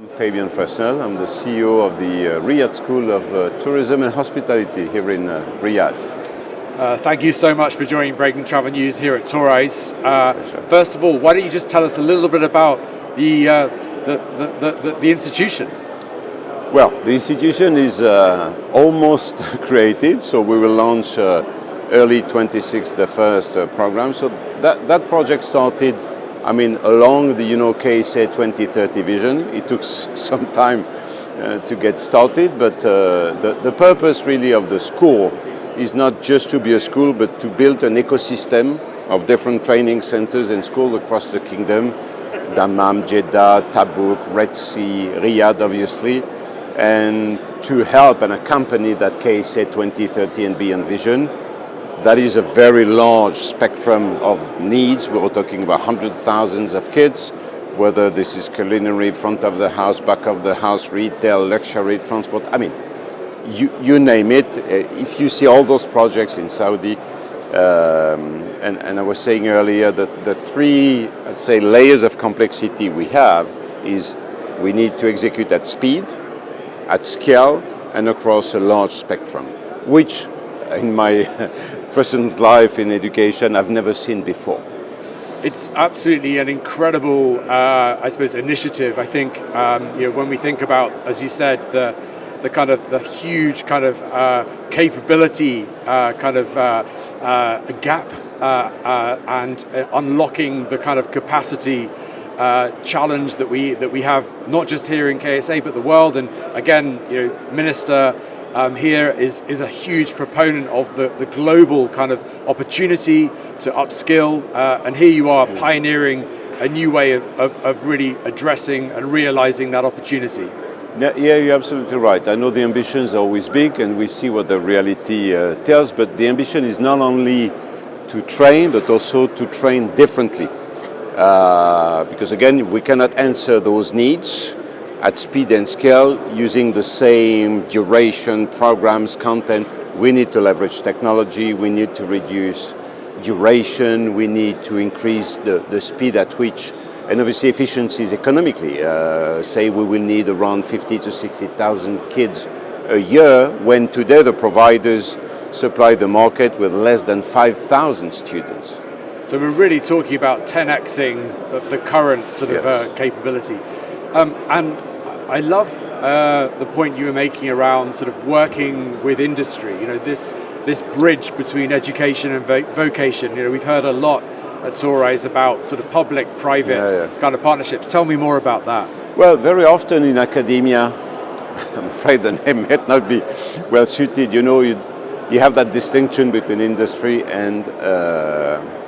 Fabien Fresnel. I'm the CEO of the Riyadh School of Tourism and Hospitality here in Riyadh. Thank you so much for joining Breaking Travel News here at Tourise. First of all, why don't you just tell us a little bit about the institution? Well, the institution is almost created, so we will launch early 26 the first program. So that project started, along the KSA 2030 vision. It took some time to get started, but the purpose really of the school is not just to be a school, but to build an ecosystem of different training centers and schools across the kingdom, Dammam, Jeddah, Tabuk, Red Sea, Riyadh, obviously, and to help and accompany that KSA 2030 and beyond vision. That is a very large spectrum of needs. We're talking about hundreds of thousands of kids, whether this is culinary, front of the house, back of the house, retail, luxury, transport. You name it. If you see all those projects in Saudi, and I was saying earlier that the three, let's say, layers of complexity we have is we need to execute at speed, at scale, and across a large spectrum, which in my present life in education I've never seen before. It's absolutely an incredible, initiative. I think when we think about, as you said, the huge capability gap and unlocking the kind of capacity challenge that we have, not just here in KSA but the world. And again, Minister here is a huge proponent of the global kind of opportunity to upskill, and here you are pioneering a new way of really addressing and realizing that opportunity. Yeah, you're absolutely right. I know the ambitions are always big and we see what the reality tells, but the ambition is not only to train, but also to train differently. Because again, we cannot answer those needs at speed and scale using the same duration, programs, content. We need to leverage technology, we need to reduce duration, we need to increase the speed at which, and obviously efficiencies economically. Say we will need around 50 to 60,000 kids a year, when today the providers supply the market with less than 5,000 students. So we're really talking about 10xing the current capability. And I love the point you were making around sort of working with industry. This bridge between education and vocation. We've heard a lot at Tourise about sort of public-private kind of partnerships. Tell me more about that. Well, very often in academia, I'm afraid the name might not be well suited. You have that distinction between industry and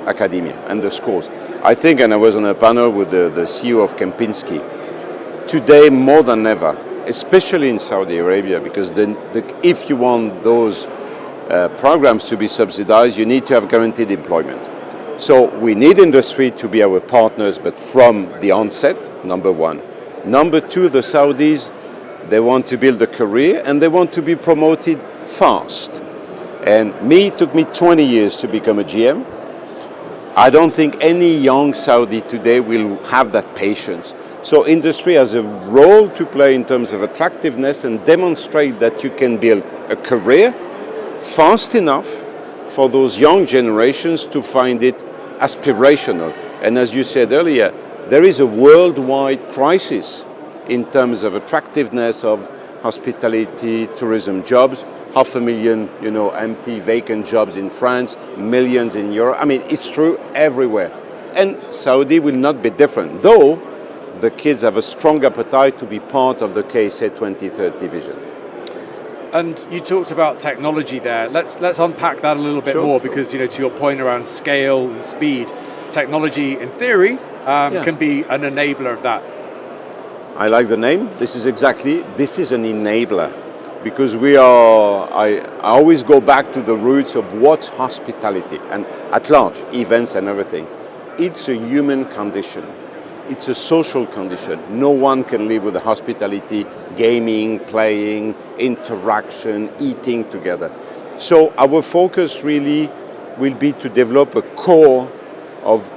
academia and the schools. I think, and I was on a panel with the CEO of Kempinski. Today, more than ever, especially in Saudi Arabia, because if you want those programs to be subsidized, you need to have guaranteed employment. So we need industry to be our partners, but from the onset, number one. Number two, the Saudis, they want to build a career and they want to be promoted fast. And it took me 20 years to become a GM. I don't think any young Saudi today will have that patience. So industry has a role to play in terms of attractiveness and demonstrate that you can build a career fast enough for those young generations to find it aspirational. And as you said earlier, there is a worldwide crisis in terms of attractiveness of hospitality, tourism jobs. 500,000, empty, vacant jobs in France, millions in Europe. It's true everywhere. And Saudi will not be different, though the kids have a strong appetite to be part of the KSA 2030 vision. And you talked about technology there. Let's unpack that a little bit more, because to your point around scale and speed, technology in theory can be an enabler of that. I like the name. This is an enabler, because I always go back to the roots of what's hospitality and at large events and everything. It's a human condition. It's a social condition. No one can live with hospitality, gaming, playing, interaction, eating together. So our focus really will be to develop a core of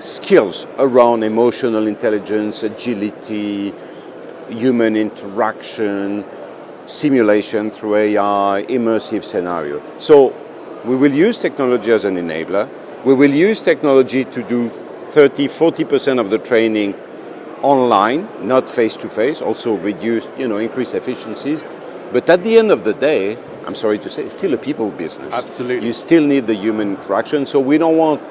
skills around emotional intelligence, agility, human interaction, simulation through AI, immersive scenario. So we will use technology as an enabler. We will use technology to do 30-40% of the training online, not face-to-face, also reduce, increase efficiencies. But at the end of the day, I'm sorry to say, it's still a people business. Absolutely. You still need the human interaction. So we don't want,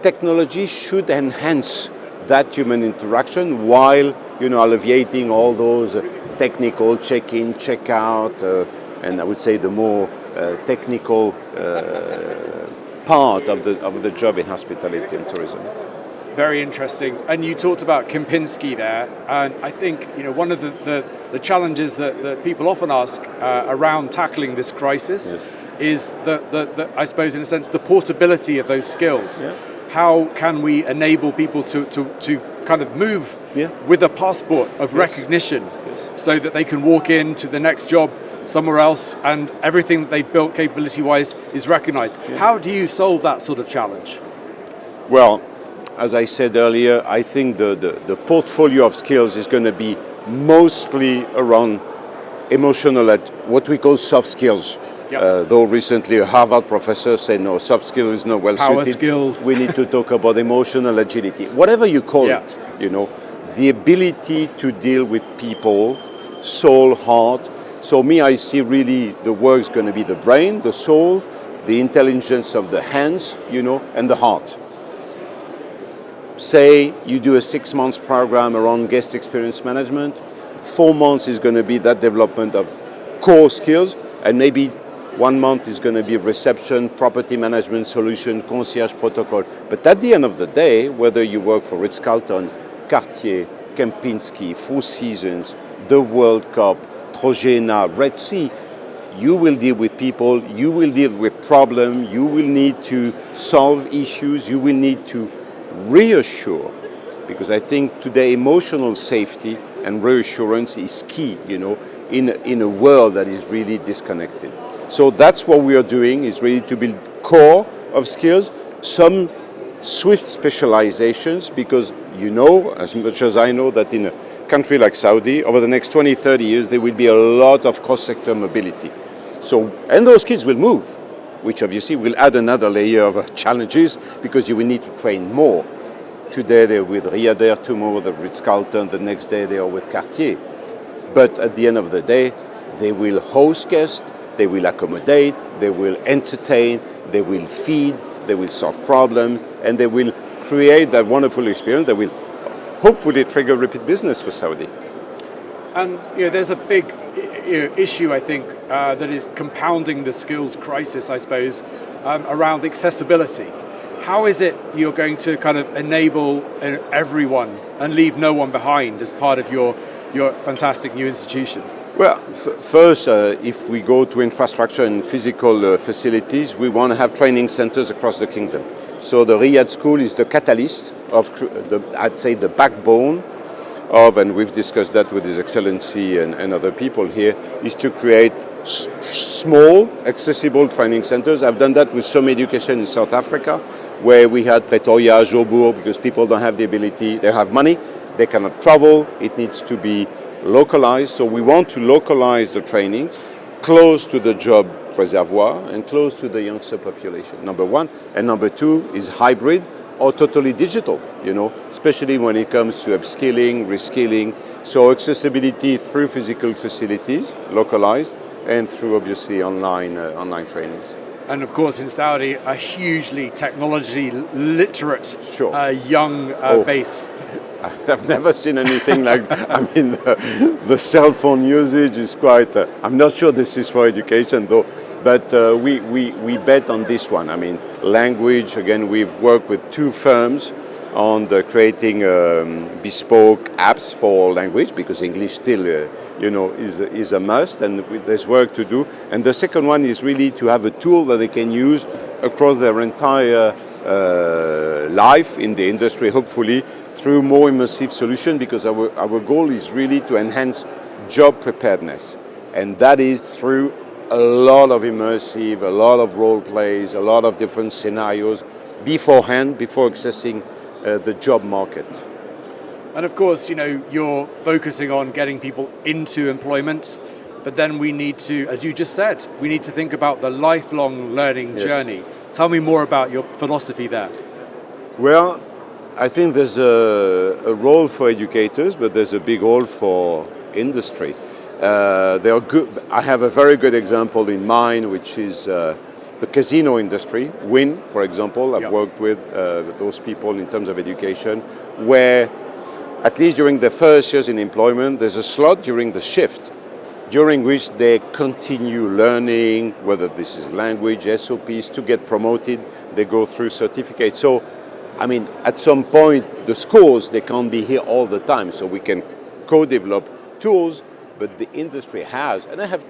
technology should enhance that human interaction while, alleviating all those technical check-in, check-out, and I would say the more technical part of the job in hospitality and tourism. Very interesting. And you talked about Kempinski there, and I think one of the challenges that people often ask around tackling this crisis is the I suppose in a sense the portability of those skills. Yeah. How can we enable people to kind of move with a passport of recognition so that they can walk into the next job somewhere else and everything that they've built capability-wise is recognized? Yeah. How do you solve that sort of challenge? Well, as I said earlier, I think the portfolio of skills is going to be mostly around emotional, what we call soft skills. Yep. Though recently a Harvard professor said, no, soft skill is not well suited. Power skills. We need to talk about emotional agility. Whatever you call it, the ability to deal with people, soul, heart. So I see really the work is going to be the brain, the soul, the intelligence of the hands, and the heart. Say you do a 6 months program around guest experience management, 4 months is going to be that development of core skills, and maybe 1 month is going to be reception, property management solution, concierge protocol. But at the end of the day, whether you work for Ritz-Carlton, Cartier, Kempinski, Four Seasons, the World Cup, Trojena, Red Sea, you will deal with people, you will deal with problems, you will need to solve issues, you will need to reassure, because I think today emotional safety and reassurance is key, in a world that is really disconnected. So that's what we are doing, is really to build core of skills, some swift specializations, because as much as I know, that in a country like Saudi, over the next 20, 30 years, there will be a lot of cross-sector mobility. So, and those kids will move, which obviously will add another layer of challenges, because you will need to train more. Today they're with Riyadh, tomorrow they're with Ritz-Carlton, the next day they are with Cartier. But at the end of the day, they will host guests, they will accommodate, they will entertain, they will feed, they will solve problems, and they will create that wonderful experience that will hopefully trigger repeat business for Saudi. And there's a big issue, I think, that is compounding the skills crisis, I suppose, around accessibility. How is it you're going to kind of enable everyone and leave no one behind as part of your fantastic new institution? Well, first, if we go to infrastructure and physical facilities, we want to have training centers across the kingdom. So the Riyadh school is the catalyst of, I'd say, the backbone of, and we've discussed that with His Excellency and other people here, is to create small, accessible training centers. I've done that with some education in South Africa, where we had Pretoria, Joburg, because people don't have the ability, they have money, they cannot travel, it needs to be localized. So we want to localize the trainings close to the job reservoir and close to the youngster population, number one. And number two is hybrid or totally digital, especially when it comes to upskilling, reskilling. So accessibility through physical facilities, localized, and through obviously online trainings. And of course, in Saudi, a hugely technology literate young base. I've never seen anything like, the cell phone usage is quite, I'm not sure this is for education though, but we bet on this one. Language, again, we've worked with 2 firms on creating bespoke apps for language, because English still is a must, and there's work to do. And the second one is really to have a tool that they can use across their entire life in the industry, hopefully, through more immersive solution, because our goal is really to enhance job preparedness. And that is through a lot of immersive, a lot of role plays, a lot of different scenarios beforehand, before accessing the job market. And of course, you're focusing on getting people into employment, but then we need to, as you just said, we need to think about the lifelong learning journey. Tell me more about your philosophy there. Well, I think there's a role for educators, but there's a big role for industry. They are good. I have a very good example in mind, which is the casino industry. Win, for example, I've worked with those people in terms of education, where at least during the first years in employment, there's a slot during the shift, during which they continue learning, whether this is language, SOPs, to get promoted, they go through certificates. So, I mean, at some point, the schools, they can't be here all the time, so we can co-develop tools, but the industry has, and I have,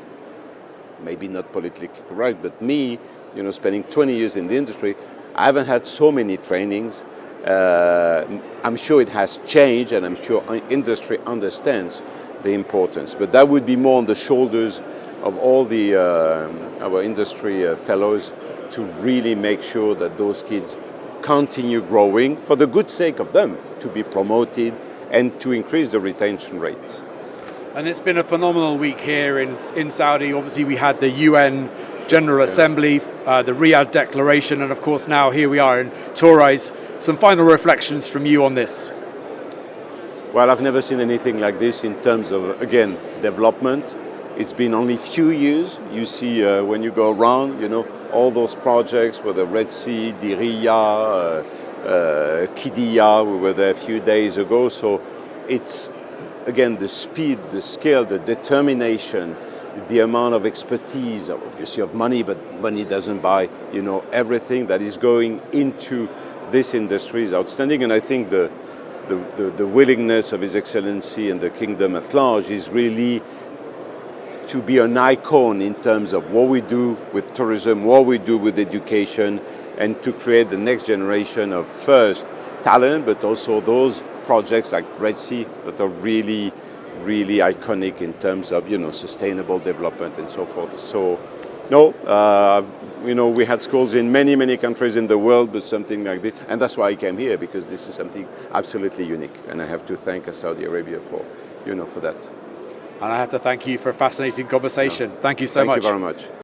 maybe not politically correct, but me, spending 20 years in the industry, I haven't had so many trainings. I'm sure it has changed, and I'm sure industry understands the importance. But that would be more on the shoulders of all the our industry fellows to really make sure that those kids continue growing for the good sake of them, to be promoted and to increase the retention rates. And it's been a phenomenal week here in Saudi. Obviously, we had the UN General Assembly, the Riyadh Declaration, and of course now here we are in Tourise. Some final reflections from you on this. Well, I've never seen anything like this in terms of, again, development. It's been only few years. You see when you go around, all those projects, whether Red Sea, Diriyah, Qiddiya, we were there a few days ago. So it's, again, the speed, the scale, the determination, the amount of expertise, obviously of money, but money doesn't buy, everything that is going into this industry is outstanding. And I think the willingness of His Excellency and the kingdom at large is really to be an icon in terms of what we do with tourism, what we do with education, and to create the next generation of first talent, but also those projects like Red Sea that are really, really iconic in terms of sustainable development and so forth. So, no, we had schools in many, many countries in the world, but something like this, and that's why I came here, because this is something absolutely unique, and I have to thank Saudi Arabia for that. And I have to thank you for a fascinating conversation. Thank you so much. Thank you very much.